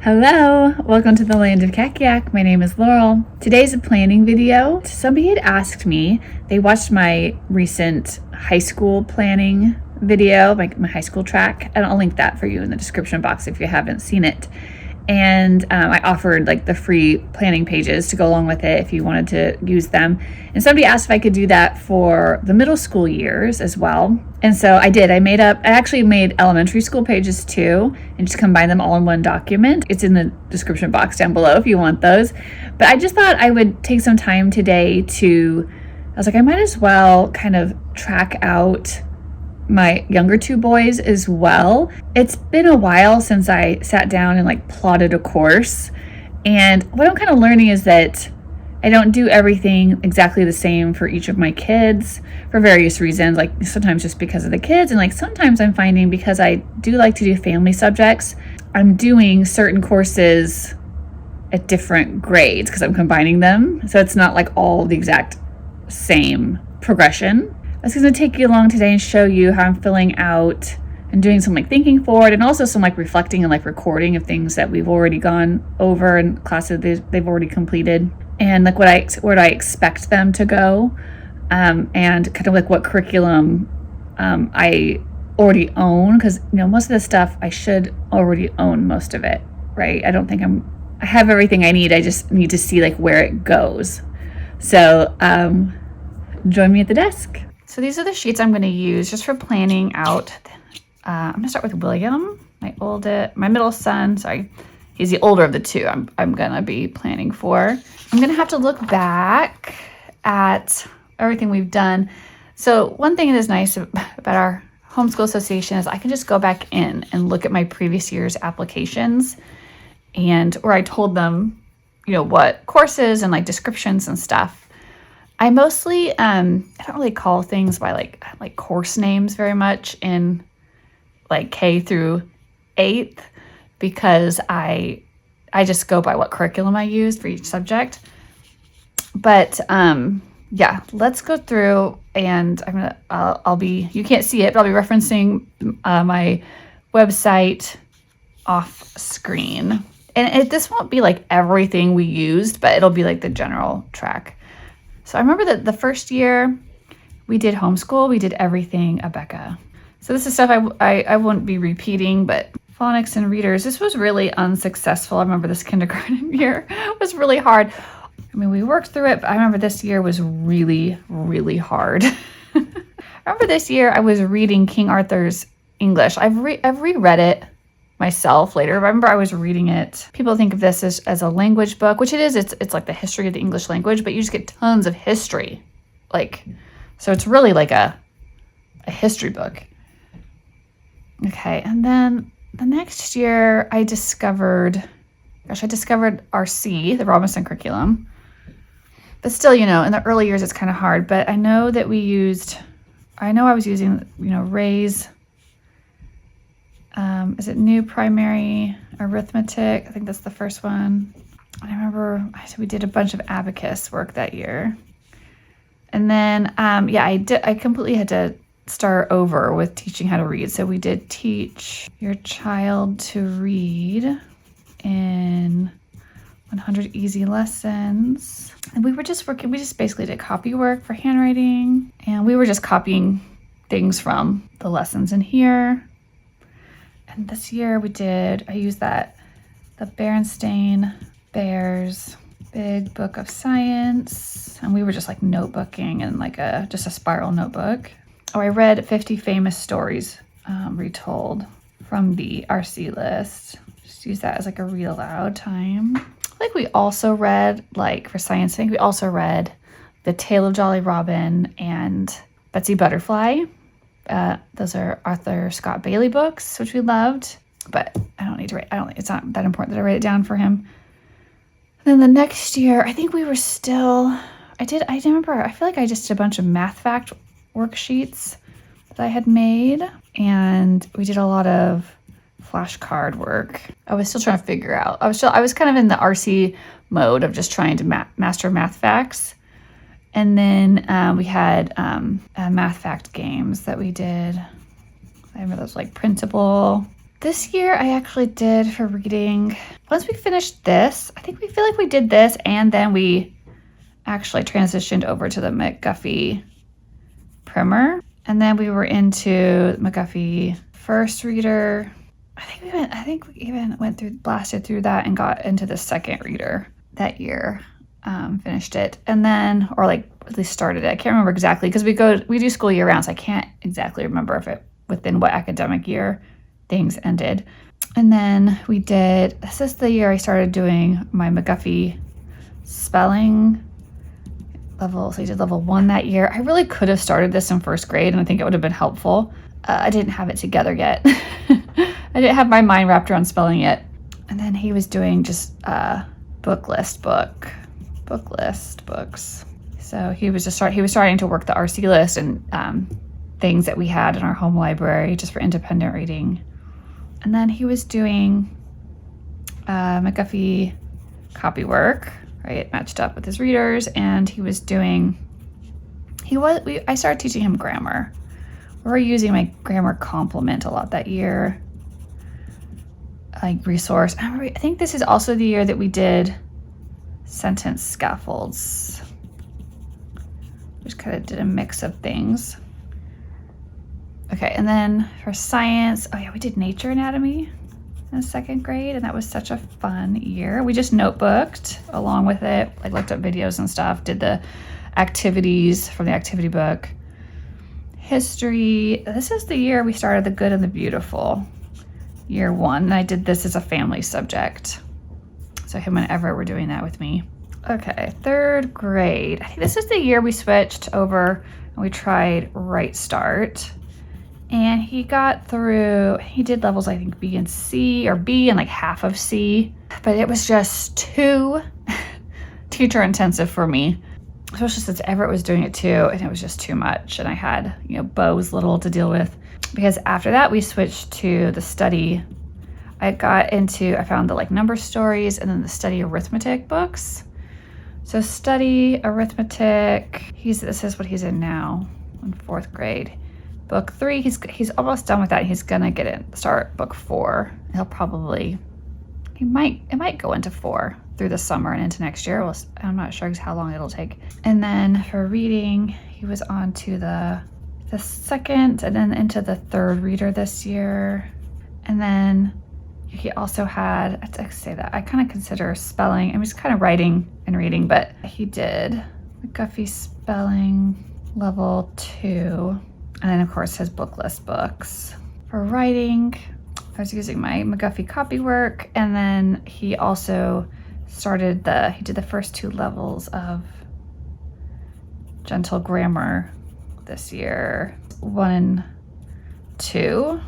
Hello, welcome to the land of Kakiak. My name is Laurel. Today's a planning video. Somebody had asked me, they watched my recent high school planning video, my high school track, and I'll link that for you in the description box if you haven't seen it. And I offered like the free planning pages to go along with it if you wanted to use them. And somebody asked if I could do that for the middle school years as well. And so I did. I actually made elementary school pages too, and just combined them all in one document. It's in the description box down below if you want those. But I just thought I would take some time today I was like, I might as well kind of track out my younger two boys as well. It's been a while since I sat down and like plotted a course. And what I'm kind of learning is that I don't do everything exactly the same for each of my kids for various reasons, like sometimes just because of the kids, and like sometimes I'm finding because I do like to do family subjects, I'm doing certain courses at different grades because I'm combining them. So it's not like all the exact same progression. I was going to take you along today and show you how I'm filling out and doing some like thinking forward, and also some like reflecting and like recording of things that we've already gone over and classes they've already completed, and like where I expect them to go, and kind of like what curriculum I already own, because most of the stuff I should already own most of it, right? I don't think I have everything I need. I just need to see like where it goes. So join me at the desk. So these are the sheets I'm going to use just for planning out. I'm going to start with William, my middle son. Sorry, he's the older of the two I'm going to be planning for. I'm going to have to look back at everything we've done. So one thing that is nice about our homeschool association is I can just go back in and look at my previous year's applications, and where I told them, what courses and like descriptions and stuff. I mostly, I don't really call things by like course names very much in like K through 8th, because I just go by what curriculum I used for each subject. But yeah, let's go through, and you can't see it, but I'll be referencing my website off screen. And this won't be like everything we used, but it'll be like the general track. So I remember that the first year we did homeschool, we did everything Abeka. So this is stuff I won't be repeating, but phonics and readers, this was really unsuccessful. I remember this kindergarten year was really hard. I mean, we worked through it, but I remember this year was really, really hard. I remember this year I was reading King Arthur's English. I've reread it myself later. I remember I was reading it. People think of this as a language book, which it is. It's like the history of the English language, but you just get tons of history. So it's really like a history book. Okay, and then the next year I discovered RC, the Robinson curriculum. But still, in the early years it's kind of hard, but I know I was using, Ray's, is it New Primary Arithmetic? I think that's the first one. I remember we did a bunch of abacus work that year. And then, I completely had to start over with teaching how to read. So we did teach your child to read in 100 easy lessons. And we just basically did copy work for handwriting. And we were just copying things from the lessons in here. And this year I used the Berenstain Bears Big Book of Science, and we were just like notebooking and just a spiral notebook. I read 50 famous stories retold from the RC list. Just use that as like a read aloud time. We also read, for science, we also read The Tale of Jolly Robin and Betsy Butterfly. Those are Arthur Scott Bailey books, which we loved, but I don't need to write. It's not that important that I write it down for him. And then the next year, I think we were still, I remember, I feel like I just did a bunch of math fact worksheets that I had made, and we did a lot of flashcard work. I was still trying to figure out, I was kind of in the RC mode of just trying to master math facts. And then we had math fact games that we did. I remember those Principal This year I actually did for reading, once we finished this, I think we feel like we did this and then we actually transitioned over to the McGuffey primer. And then we were into McGuffey first reader. I think we even blasted through that and got into the second reader that year. Finished it. And then, or like at least started it. I can't remember exactly because we do school year round, so I can't exactly remember if it within what academic year things ended. And then this is the year I started doing my McGuffey spelling level. So I did level 1 that year. I really could have started this in first grade and I think it would have been helpful. I didn't have it together yet. I didn't have my mind wrapped around spelling yet. And then he was doing just book list books. So he was starting to work the RC list and things that we had in our home library just for independent reading. And then he was doing McGuffey copy work, right? Matched up with his readers, and I started teaching him grammar. We were using my grammar complement a lot that year, like resource. I think this is also the year that we did sentence scaffolds, which kind of did a mix of things. Okay, and then for science, we did nature anatomy in second grade, and that was such a fun year. We just notebooked along with it, like looked up videos and stuff, did the activities from the activity book. History, this is the year we started The Good and the Beautiful, year 1, and I did this as a family subject. So him and Everett were doing that with me. Okay, third grade. I think this is the year we switched over and we tried Right Start. And he did levels, I think, B and C, or B and like half of C. But it was just too teacher intensive for me, especially since Everett was doing it too, and it was just too much. And I had, Bo was little to deal with. Because after that, we switched to the study. I found the like number stories and then the study arithmetic books. So study arithmetic, this is what he's in now in 4th grade. Book 3, he's almost done with that. He's gonna start book 4. It might go into 4 through the summer and into next year. I'm not sure how long it'll take. And then for reading, he was on to the second and then into the 3rd reader this year. And then he also had, I kind of consider spelling, I mean, it's kind of writing and reading, but he did McGuffey spelling level 2. And then of course his book list books. For writing, I was using my McGuffey copy work, and then he also he did the first 2 levels of gentle grammar this year, 1 and 2.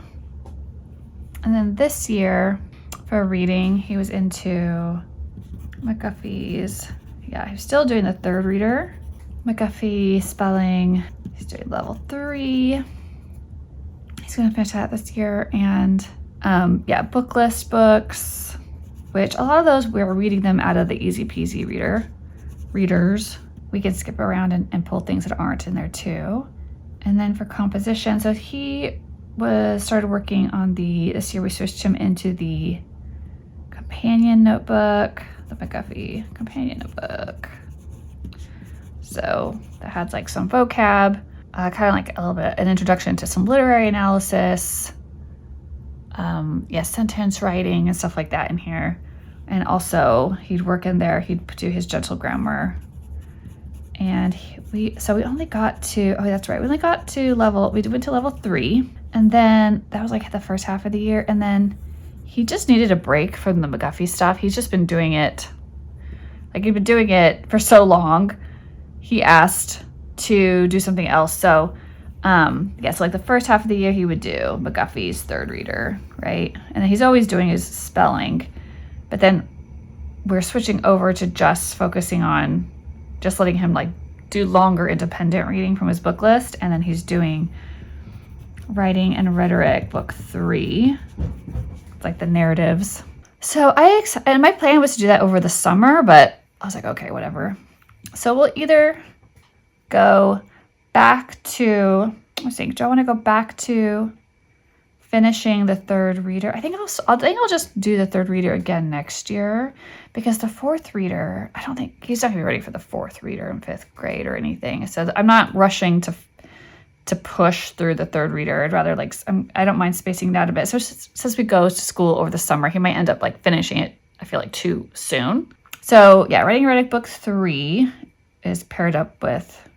And then this year for reading, he was into McGuffey's, he's still doing the 3rd reader. McGuffey spelling, he's doing level 3. He's gonna finish that this year. And book list books, which a lot of those we were reading them out of the easy peasy readers. We can skip around and pull things that aren't in there too. And then for composition, so he started working on this year we switched him into the companion notebook, the McGuffey companion notebook. So that had like some vocab, kind of like a little bit an introduction to some literary analysis, sentence writing and stuff like that in here. And also he'd work in there, he'd do his gentle grammar. And we only got to, we went to level 3. And then that was like the first half of the year. And then he just needed a break from the McGuffey stuff. He's just been doing it, he'd been doing it for so long. He asked to do something else. So, so like the first half of the year he would do McGuffey's 3rd reader, right? And then he's always doing his spelling. But then we're switching over to just focusing on just letting him like do longer independent reading from his book list. And then he's doing writing and rhetoric book 3. It's like the narratives. So and my plan was to do that over the summer, but I was like, okay, whatever. So we'll either go back to, do I want to go back to finishing the third reader. I think I'll just do the third reader again next year, because the fourth reader, I don't think he's not gonna be ready for the fourth reader in 5th grade or anything. So I'm not rushing to push through the third reader. I'd rather I don't mind spacing it out a bit. So since we go to school over the summer, he might end up finishing it, I feel like, too soon. So yeah, Writing Erratic Book 3 is paired up with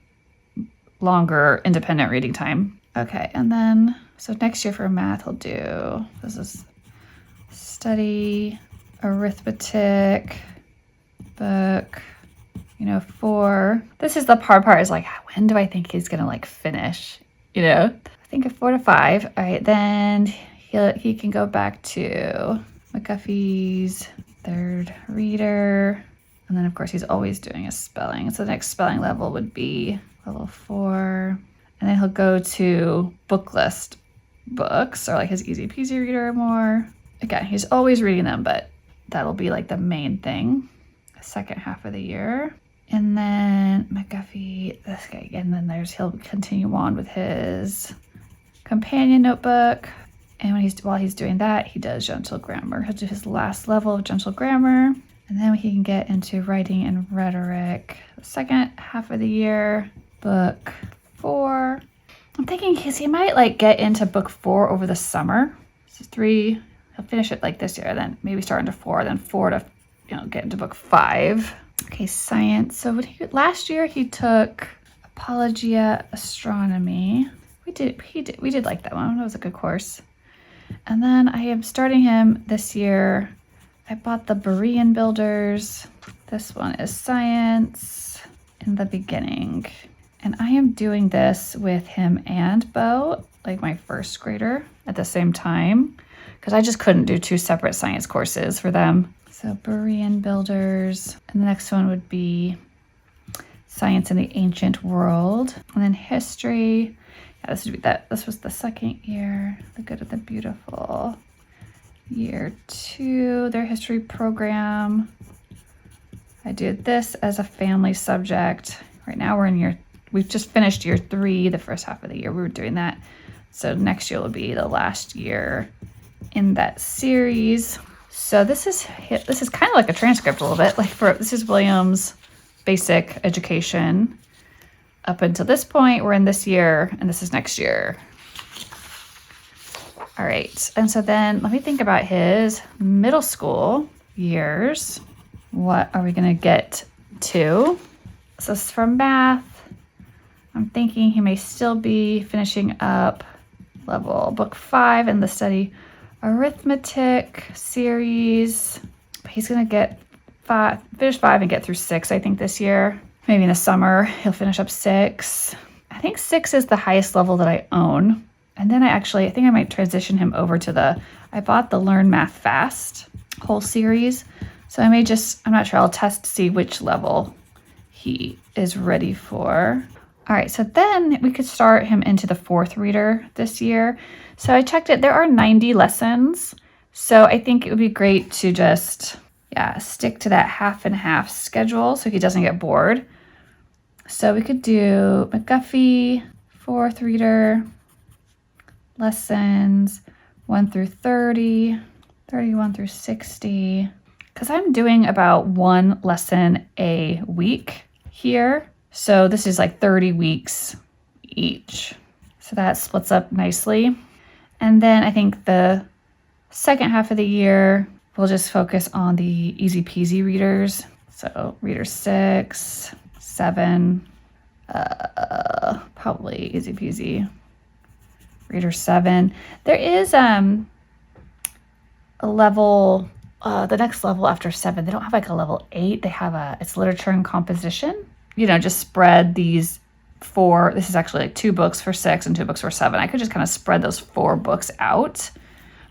longer independent reading time. Okay, and then, so next year for math, he'll do, this is study, arithmetic, book, 4. This is the hard part, is when do I think he's gonna finish? I think of 4 to 5. All right, then he can go back to McGuffey's third reader. And then of course he's always doing his spelling. So the next spelling level would be level 4. And then he'll go to book list books, or his easy peasy reader more. Again, he's always reading them, but that'll be the main thing, the second half of the year. And then McGuffey, this guy, and then he'll continue on with his companion notebook. And while he's doing that, he does gentle grammar. He'll do his last level of gentle grammar. And then he can get into writing and rhetoric the second half of the year, book 4. I'm thinking he might get into book 4 over the summer. So 3, he'll finish it this year, then maybe start into 4, then 4 to get into book 5. Okay, science. So last year he took Apologia Astronomy. We did like that one. That was a good course. And then I am starting him this year. I bought the Berean Builders. This one is Science in the Beginning. And I am doing this with him and Bo, my first grader, at the same time, because I just couldn't do 2 separate science courses for them. So Berean Builders, and the next one would be Science in the Ancient World, and then History. Yeah, this was the second year, The Good and the Beautiful. Year 2, their history program. I did this as a family subject. Right now we've just finished year 3, the first half of the year we were doing that. So next year will be the last year in that series. So this is kind of like a transcript a little bit. This is William's basic education. Up until this point, we're in this year, and this is next year. All right, and so then let me think about his middle school years. What are we gonna get to? So this is from math. I'm thinking he may still be finishing up book 5 in the study arithmetic series. He's gonna finish 5 and get through 6, I think, this year. Maybe in the summer he'll finish up 6. I think 6 is the highest level that I own. And then I think I might transition him over to I bought the Learn Math Fast whole series. So I'm not sure, I'll test to see which level he is ready for. All right, so then we could start him into the 4th reader this year. So I checked it, there are 90 lessons. So I think it would be great to just, stick to that half and half schedule so he doesn't get bored. So we could do McGuffey, 4th reader, lessons 1 through 30, 31 through 60. Because I'm doing about 1 lesson a week here. So this is 30 weeks each. So that splits up nicely. And then I think the second half of the year, we'll just focus on the easy peasy readers. So reader 6, 7, probably easy peasy. Reader 7. There is a level, the next level after 7, they don't have a level 8. They have it's literature and composition. Just spread these 4. This is actually 2 books for 6 and 2 books for 7. I could just kind of spread those 4 books out.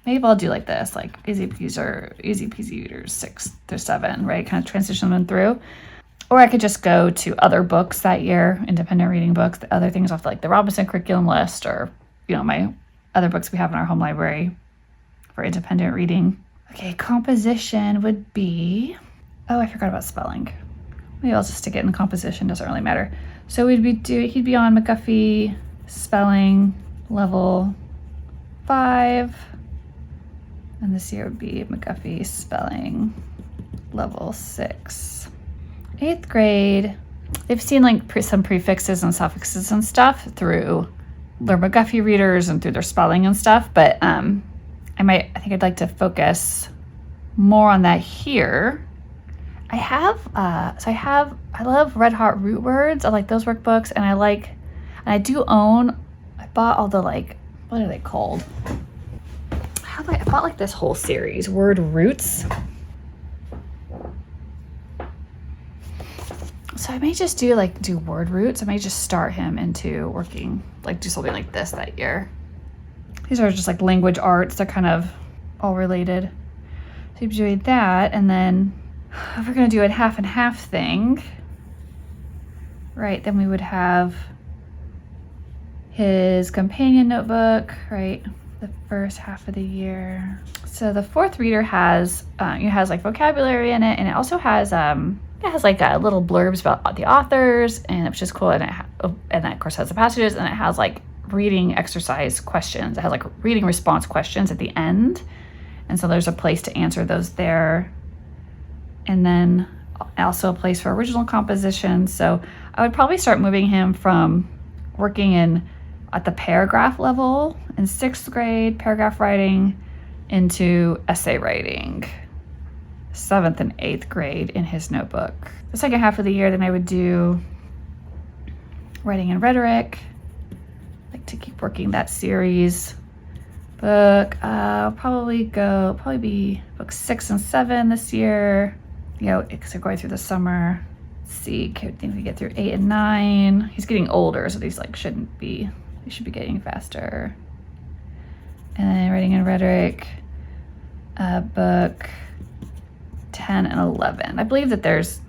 Maybe I'll do this, easy peasy readers 6 through 7, right? Kind of transition them through. Or I could just go to other books that year, independent reading books, the other things off the Robinson curriculum list, or my other books we have in our home library for independent reading. Okay, composition would be, I forgot about spelling. Maybe I'll just stick it in composition, doesn't really matter. So he'd be on McGuffey spelling level 5. And this year would be McGuffey spelling level 6. 8th grade, they've seen like some prefixes and suffixes and stuff through their McGuffey readers and through their spelling and stuff, but I think I'd like to focus more on that here. I love Red Hot Root Words. I like those workbooks, and I bought all the, like, what are they called? I bought like this whole series, Word Roots. So I may just do Word Roots. I may just start him into working, like do something like this that year. These are just like language arts. They're kind of all related. So you're doing that, and then if we're gonna do a half and half thing, right, then we would have his companion notebook, right, the first half of the year. So the 4th reader has like vocabulary in it, and it also has like little blurbs about the authors, and which is cool, and that of course has the passages, and it has like reading exercise questions. It has like reading response questions at the end, and so there's a place to answer those there, and then also a place for original composition. So I would probably start moving him from working at the paragraph level in 6th grade, paragraph writing, into essay writing, 7th and 8th grade in his notebook. The second half of the year, then I would do writing and rhetoric, like to keep working that series. Book, probably be book 6 and 7 this year, because they're going through the summer. Let's see, I think we get through 8 and 9. He's getting older, so these they should be getting faster. And then writing and rhetoric, book 10 and 11. I believe that there's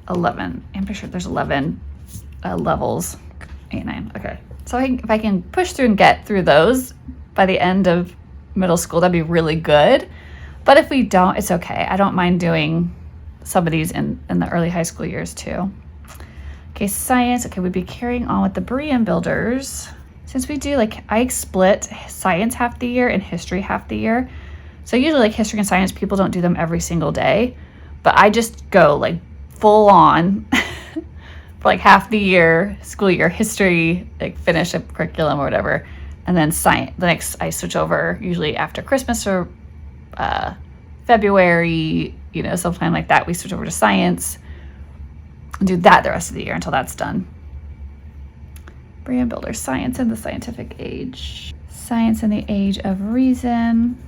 11. I'm pretty sure there's 11 levels. 8, 9. Okay. So if I can push through and get through those by the end of middle school, that'd be really good. But if we don't, it's okay. I don't mind doing some of these in the early high school years too. Okay, science. Okay, we'd be carrying on with the Berean builders. Since we do, I split science half the year and history half the year. So usually history and science, people don't do them every single day, but I just go full on for half the year, school year, history, finish a curriculum or whatever. And then science, the next I switch over usually after Christmas or February, sometime like that, we switch over to science and do that the rest of the year until that's done. Berean builders, science in the scientific age. Science in the age of reason.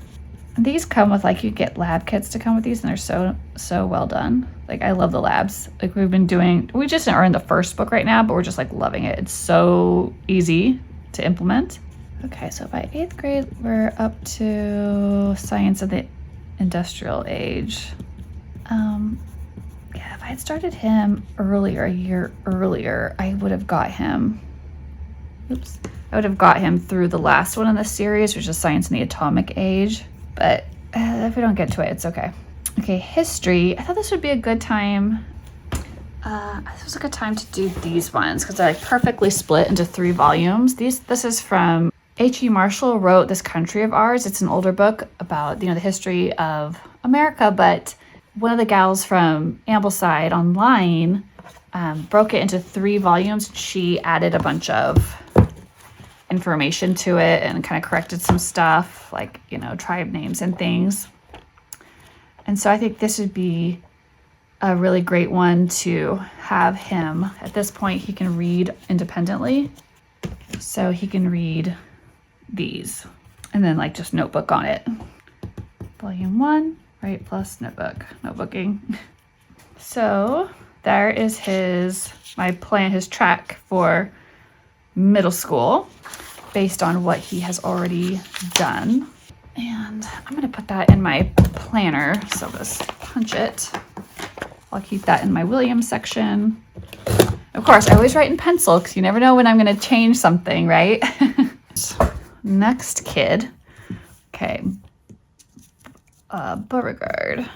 And these come with you get lab kits to come with these, and they're so well done. I love the labs. We just are in the first book right now, but we're just loving it. It's so easy to implement. Okay, so by 8th grade, we're up to science of the industrial age. If I had started him a year earlier, I would have got him. I would have got him through the last one in the series, which is science in the atomic age. But if we don't get to it, it's okay. Okay, history. I thought this would be a good time. This was a good time to do these ones because they're perfectly split into 3 volumes. This is from H.E. Marshall wrote This Country of Ours. It's an older book about the history of America, but one of the gals from Ambleside online broke it into 3 volumes. She added a bunch of information to it and kind of corrected some stuff tribe names and things. And so I think this would be a really great one to have him. At this point, he can read independently. So he can read these and then like just notebook on it. Volume 1, right, plus notebooking. So there is my plan, his track for middle school based on what he has already done. And I'm gonna put that in my planner, so just punch it. I'll keep that in my Williams section. Of course, I always write in pencil because you never know when I'm gonna change something, right? Next kid, okay, Beauregard.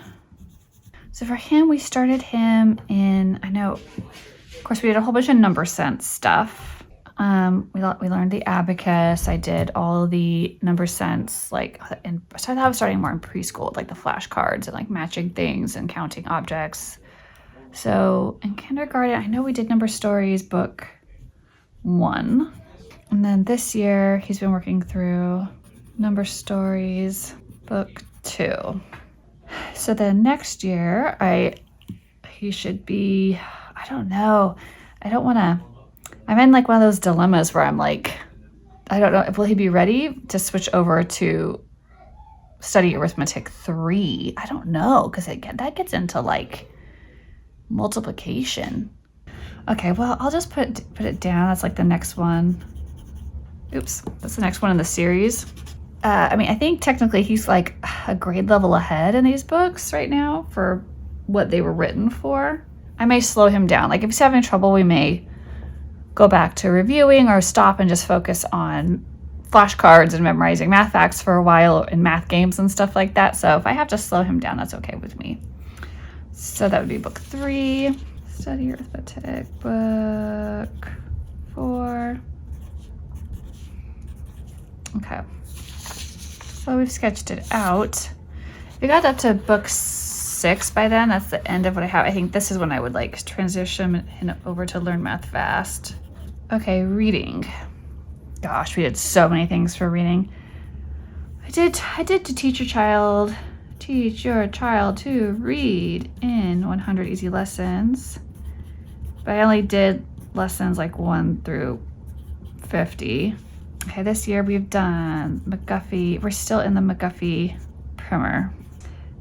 So for him, we started him in, I know, of course, we did a whole bunch of number sense stuff. We learned the abacus. I did all the number sense, like, and so I was starting more in preschool, like the flashcards and like matching things and counting objects. So in kindergarten, I know we did number stories book 1. And then this year he's been working through number stories book 2. So then next year he should be, I don't know. I'm in like one of those dilemmas where I'm like, I don't know, will he be ready to switch over to study arithmetic 3? I don't know, because that gets into like multiplication. Okay, well, I'll just put it down. That's like the next one. Oops, that's the next one in the series. I think technically he's like a grade level ahead in these books right now for what they were written for. I may slow him down. Like if he's having trouble, we may go back to reviewing or stop and just focus on flashcards and memorizing math facts for a while in math games and stuff like that. So if I have to slow him down, that's okay with me. So that would be book 3, study arithmetic, book 4. Okay. So we've sketched it out. If we got up to book 6 by then, that's the end of what I have. I think this is when I would like transition over to Learn Math Fast. Okay, reading. Gosh, we did so many things for reading. I did to teach your child to read in 100 easy lessons. But I only did lessons like 1 through 50. Okay, this year we've done McGuffey. We're still in the McGuffey primer.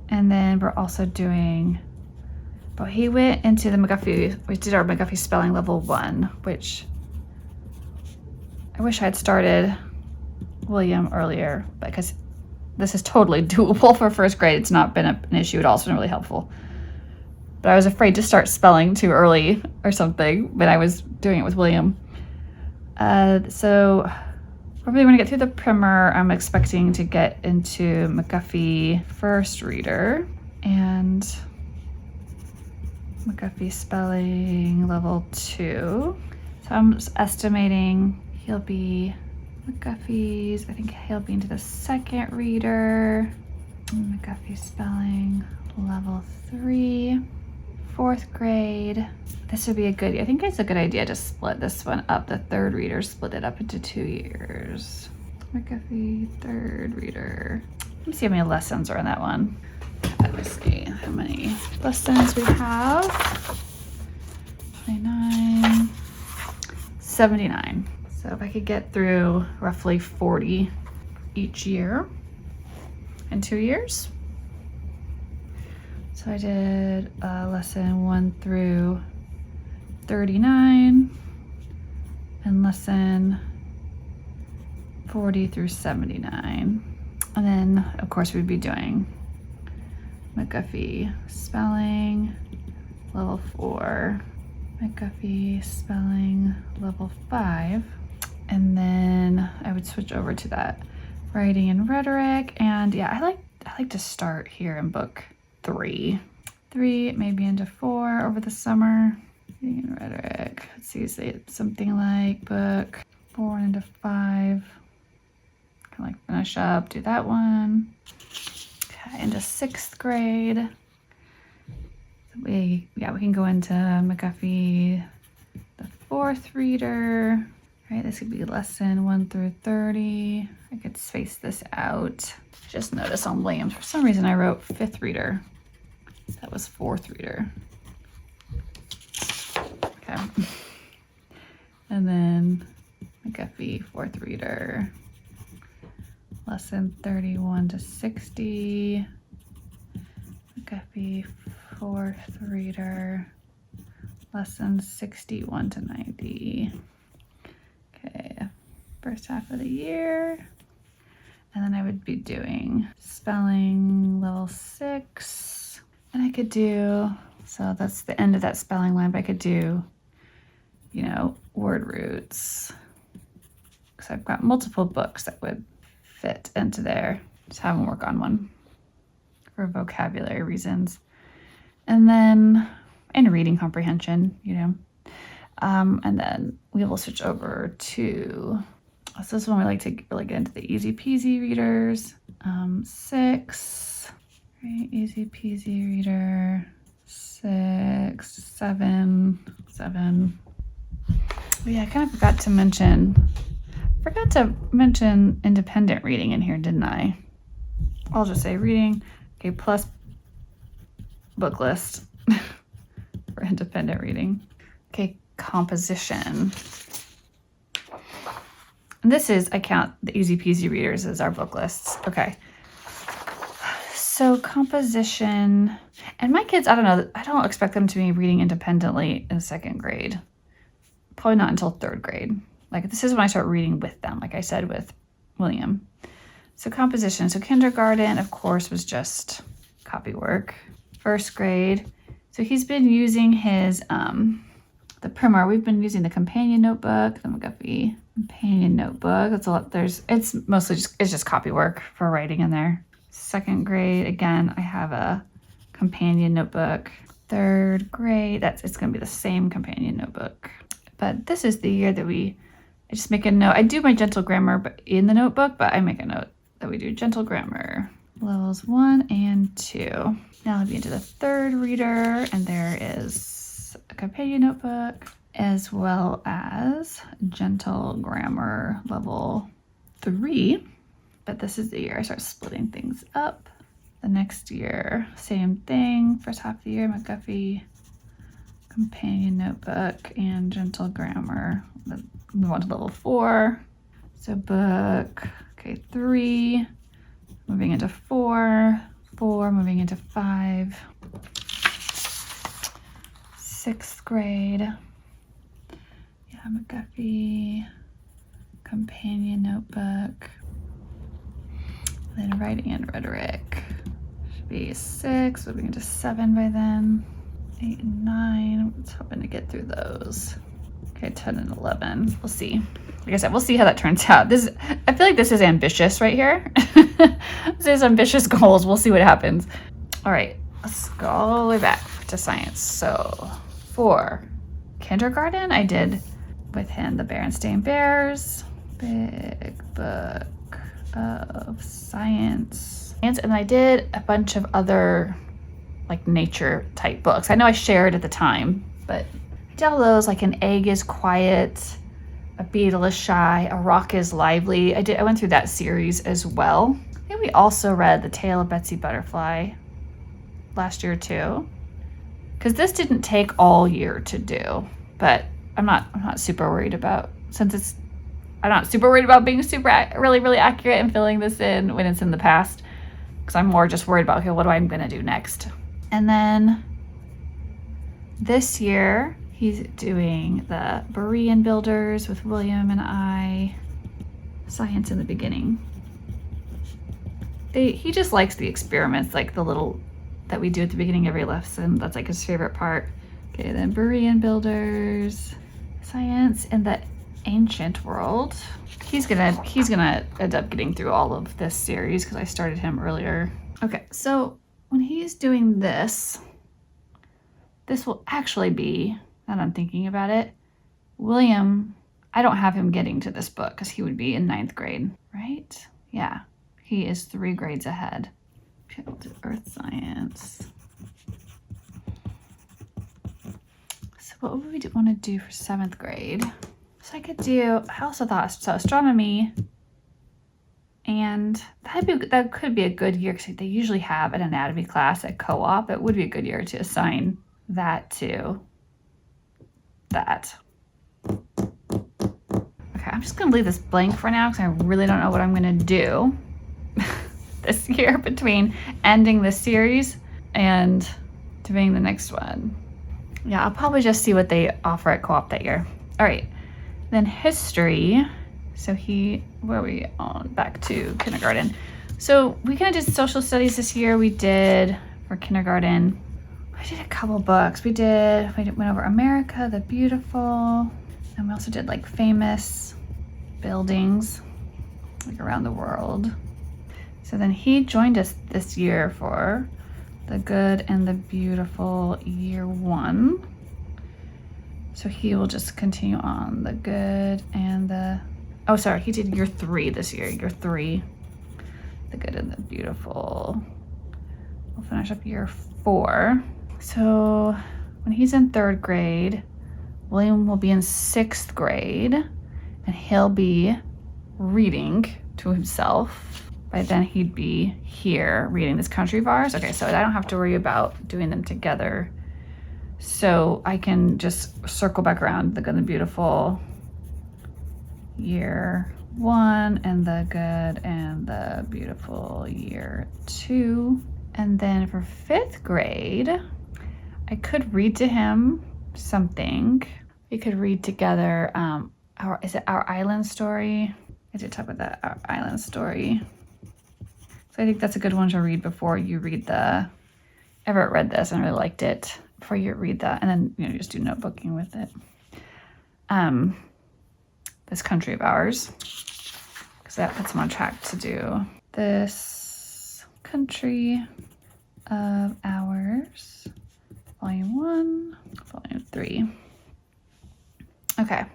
And then we're also doing, but he went into the McGuffey, we did our McGuffey spelling level 1, which I wish I'd started William earlier, because this is totally doable for first grade. It's not been an issue at all. It's been really helpful. But I was afraid to start spelling too early or something when I was doing it with William. So probably when I get through the primer, I'm expecting to get into McGuffey first reader and McGuffey spelling level 2. So I'm estimating he'll be McGuffey's, I think he'll be into the second reader. McGuffey spelling level 3, 4th grade. This would be I think it's a good idea to split this one up. The third reader, split it up into 2 years. McGuffey, third reader. Let me see how many lessons are in that one. Let me see how many lessons we have. 29, 79. So if I could get through roughly 40 each year in 2 years. So I did lesson 1 through 39 and lesson 40 through 79. And then of course we'd be doing McGuffey spelling level 4, McGuffey spelling level 5. And then I would switch over to that writing and rhetoric. And yeah, I like to start here in book 3, maybe into 4 over the summer. Reading and rhetoric. Let's see, say something like book 4 into 5. Kind of like finish up, do that one. Okay, into 6th grade. We can go into McGuffey, the 4th reader. Right, this could be lesson 1 through 30. I could space this out. Just notice on Williams, for some reason I wrote 5th reader. That was 4th reader. Okay. And then McGuffey, 4th reader. Lesson 31 to 60. McGuffey, 4th reader. Lesson 61 to 90. Okay, first half of the year. And then I would be doing spelling level 6. And I could do, so that's the end of that spelling line, but I could do, word roots. Because I've got multiple books that would fit into there. Just have them work on one for vocabulary reasons. And then, and reading comprehension, And then we will switch over to, so this is when we like to really get into the easy peasy readers. 6, right, easy peasy reader, 6, 7, 7. Oh yeah, I kind of forgot to mention independent reading in here, didn't I? I'll just say reading, okay, plus book list for independent reading. Okay, composition. And this is, I count the easy peasy readers as our book lists. Okay. So composition, and my kids, I don't know, I don't expect them to be reading independently in 2nd grade. Probably not until 3rd grade. Like this is when I start reading with them, like I said with William. So composition, so kindergarten, of course, was just copywork. 1st grade, so he's been using his, the primer. We've been using the companion notebook, the McGuffey companion notebook. That's a lot. It's mostly just copywork for writing in there. 2nd grade, again, I have a companion notebook. 3rd grade, it's going to be the same companion notebook. But this is the year that I just make a note. I do my gentle grammar but in the notebook, but I make a note that we do gentle grammar. Levels 1 and 2. Now I'll be into the 3rd reader, and there is a companion notebook as well as gentle grammar level 3. But this is the year I start splitting things up. The next year, same thing. First half of the year, McGuffey companion notebook and gentle grammar. Move on to level 4. So book, okay, 3, moving into 4, 4, moving into 5. 6th grade. Yeah, McGuffey companion notebook. Then writing and rhetoric should be 6, moving into 7 by then. 8 and 9. Let's hoping to get through those. Okay, 10 and 11. We'll see. Like I said, we'll see how that turns out. I feel like this is ambitious right here. This is ambitious goals. We'll see what happens. All right, let's go all the way back to science. So for kindergarten, I did with him the Berenstain Bears, big book of science. And I did a bunch of other like nature type books. I know I shared at the time, but I did all those, like An Egg is Quiet, A Beetle is Shy, A Rock is Lively. I went through that series as well. I think we also read The Tale of Betsy Butterfly last year too, because this didn't take all year to do, but I'm not super worried about, I'm not super worried about being really accurate and filling this in when it's in the past, because I'm more just worried about, okay, what am I gonna do next? And then this year he's doing the Berean Builders with William and I, Science in the Beginning. He just likes the experiments, like the little that we do at the beginning of every lesson. That's like his favorite part. Okay, then Berean Builders, Science in the Ancient World. He's gonna end up getting through all of this series because I started him earlier. Okay, so when he's doing this will actually be, now that I'm thinking about it, William, I don't have him getting to this book because he would be in 9th grade, right? Yeah, he is 3 grades ahead. Okay, we'll do Earth Science. So what would we want to do for 7th grade? So I could do, I also thought, so astronomy, and that could be a good year because they usually have an anatomy class at co-op. It would be a good year to assign that to that. Okay, I'm just gonna leave this blank for now because I really don't know what I'm gonna do this year between ending this series and doing the next one. Yeah, I'll probably just see what they offer at co-op that year. All right. Then history, so where are we on? Back to kindergarten. So we kind of did social studies this year. We did, for kindergarten, we did a couple books. We went over America the Beautiful, and we also did like famous buildings, like around the world. So then he joined us this year for The Good and the Beautiful Year 1. So So he will just continue on the good and the, oh, sorry, he did year 3 this year, year 3. The good and the beautiful. We'll finish up year 4. So when he's in 3rd grade, William will be in 6th grade and he'll be reading to himself. By then he'd be here reading this country of ours. Okay, so I don't have to worry about doing them together. So I can just circle back around the good and the beautiful year 1 and the good and the beautiful year 2. And then for 5th grade, I could read to him something. We could read together, Our Island Story? I did talk about that, Our Island Story. So I think that's a good one to read before you read Everett read this and really liked it. Before you read that, and then, you know, just do notebooking with it. This country of ours, because that puts him on track to do this country of ours, volume 1, volume 3. Okay.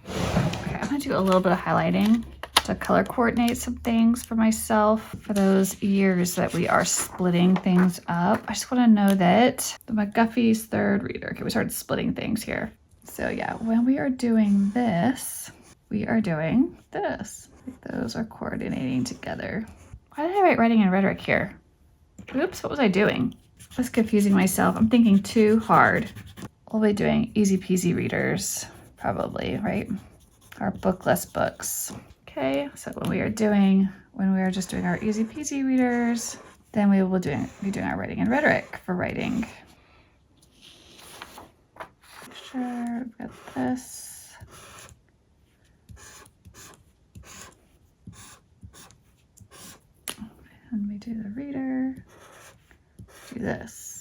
I'm gonna do a little bit of highlighting to color coordinate some things for myself for those years that we are splitting things up. I just want to know that the McGuffey's 3rd reader. Okay, we started splitting things here. So yeah, when we are doing this, we are doing this. Those are coordinating together. Why did I write writing and rhetoric here? Oops, what was I doing? I was confusing myself. I'm thinking too hard. We'll be doing easy peasy readers, probably, right? Our bookless books. Okay, so when we are just doing our easy peasy readers, then we will be doing our writing and rhetoric for writing. Sure, we've got this. And we do the reader, do this.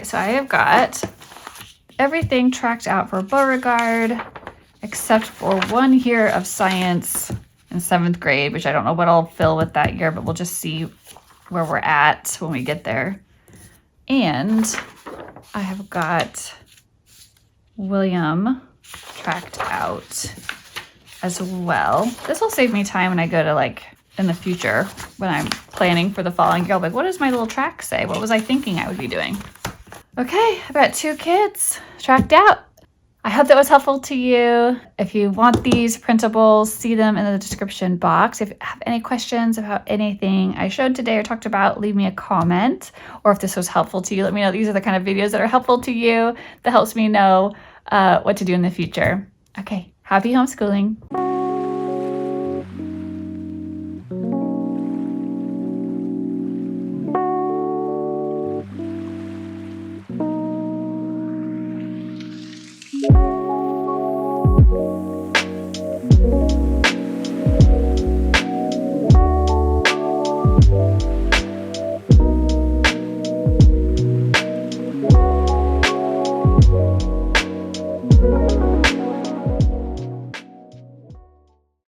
So I have got everything tracked out for Beauregard, except for 1 year of science in 7th grade, which I don't know what I'll fill with that year, but we'll just see where we're at when we get there. And I have got William tracked out as well. This will save me time when I go to, like, in the future, when I'm planning for the following year. I'll be like, what does my little track say? What was I thinking I would be doing? Okay, I've got 2 kids tracked out. I hope that was helpful to you. If you want these printables, see them in the description box. If you have any questions about anything I showed today or talked about, leave me a comment. Or if this was helpful to you, let me know. These are the kind of videos that are helpful to you, that helps me know what to do in the future. Okay, happy homeschooling.